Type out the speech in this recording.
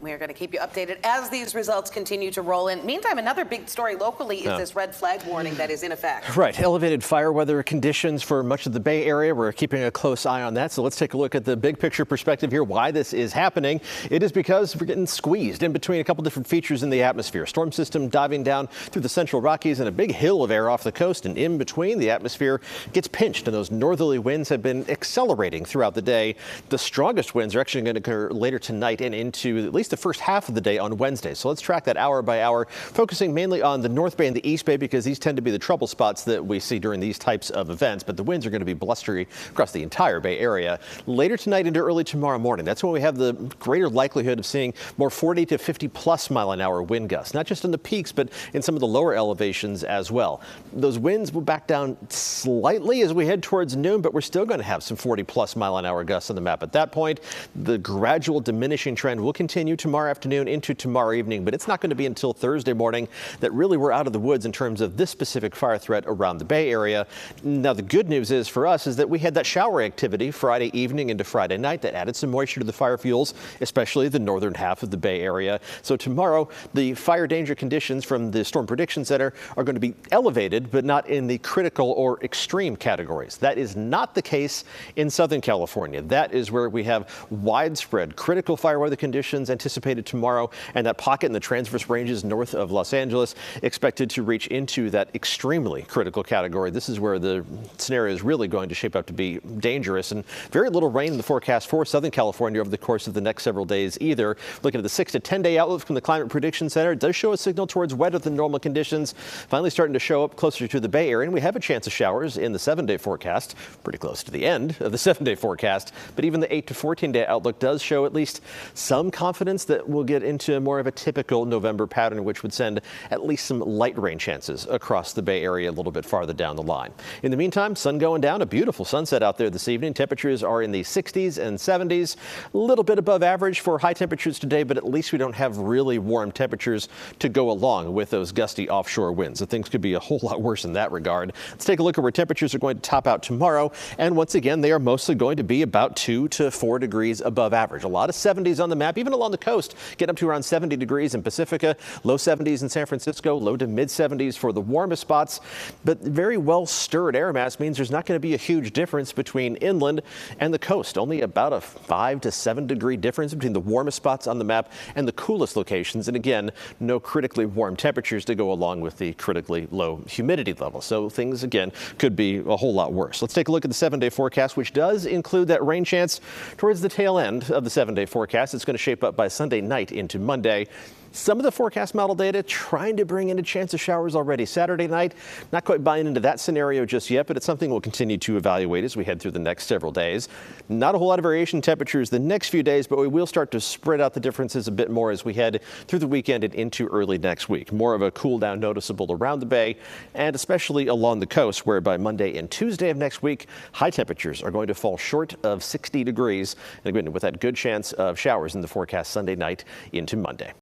We are going to keep you updated as these results continue to roll in. Meantime, another big story locally is this red flag warning that is in effect. Right. Elevated fire weather conditions for much of the Bay Area. We're keeping a close eye on that. So let's take a look at the big picture perspective here. Why this is happening. It is because we're getting squeezed in between a couple different features in the atmosphere. Storm system diving down through the central Rockies and a big hill of air off the coast. And in between, the atmosphere gets pinched. And those northerly winds have been accelerating throughout the day. The strongest winds are actually going to occur later tonight and into at least the first half of the day on Wednesday. So let's track that hour by hour, focusing mainly on the North Bay and the East Bay because these tend to be the trouble spots that we see during these types of events. But the winds are going to be blustery across the entire Bay Area. Later tonight into early tomorrow morning, that's when we have the greater likelihood of seeing more 40 to 50 plus mile an hour wind gusts, not just in the peaks, but in some of the lower elevations as well. Those winds will back down slightly as we head towards noon, but we're still going to have some 40 plus mile an hour gusts on the map at that point. The gradual diminishing trend will continue tomorrow afternoon into tomorrow evening, but it's not going to be until Thursday morning that really we're out of the woods in terms of this specific fire threat around the Bay Area. Now, the good news is for us is that we had that shower activity Friday evening into Friday night that added some moisture to the fire fuels, especially the northern half of the Bay Area. So tomorrow, the fire danger conditions from the Storm Prediction Center are going to be elevated, but not in the critical or extreme categories. That is not the case in Southern California. That is where we have widespread critical fire weather conditions anticipated tomorrow, and that pocket in the transverse ranges north of Los Angeles expected to reach into that extremely critical category. This is where the scenario is really going to shape up to be dangerous, and very little rain in the forecast for Southern California over the course of the next several days either. Looking at the 6 to 10 day outlook from the Climate Prediction Center, it does show a signal towards wetter than normal conditions, finally starting to show up closer to the Bay Area, and we have a chance of showers in the 7-day forecast, pretty close to the end of the 7-day forecast. But even the 8 to 14 day outlook does show at least some confidence that we'll get into more of a typical November pattern, which would send at least some light rain chances across the Bay Area a little bit farther down the line. In the meantime, sun going down, a beautiful sunset out there this evening. Temperatures are in the 60s and 70s, a little bit above average for high temperatures today, but at least we don't have really warm temperatures to go along with those gusty offshore winds. So things could be a whole lot worse in that regard. Let's take a look at where temperatures are going to top out tomorrow. And once again, they are mostly going to be about 2 to 4 degrees above average. A lot of 70s on the map, even along the coast, getting up to around 70 degrees in Pacifica, low 70s in San Francisco, low to mid 70s for the warmest spots. But very well stirred air mass means there's not going to be a huge difference between inland and the coast. Only about a 5 to 7 degree difference between the warmest spots on the map and the coolest locations. And again, no critically warm temperatures to go along with the critically low humidity level. So things, again, could be a whole lot worse. Let's take a look at the 7-day forecast, which does include that rain chance towards the tail end of the 7-day forecast. It's going to shape up by Sunday night into Monday. Some of the forecast model data trying to bring in a chance of showers already Saturday night. Not quite buying into that scenario just yet, but it's something we'll continue to evaluate as we head through the next several days. Not a whole lot of variation in temperatures the next few days, but we will start to spread out the differences a bit more as we head through the weekend and into early next week. More of a cool down noticeable around the Bay and especially along the coast, where by Monday and Tuesday of next week, high temperatures are going to fall short of 60 degrees. And again, with that good chance of showers in the forecast Sunday night into Monday.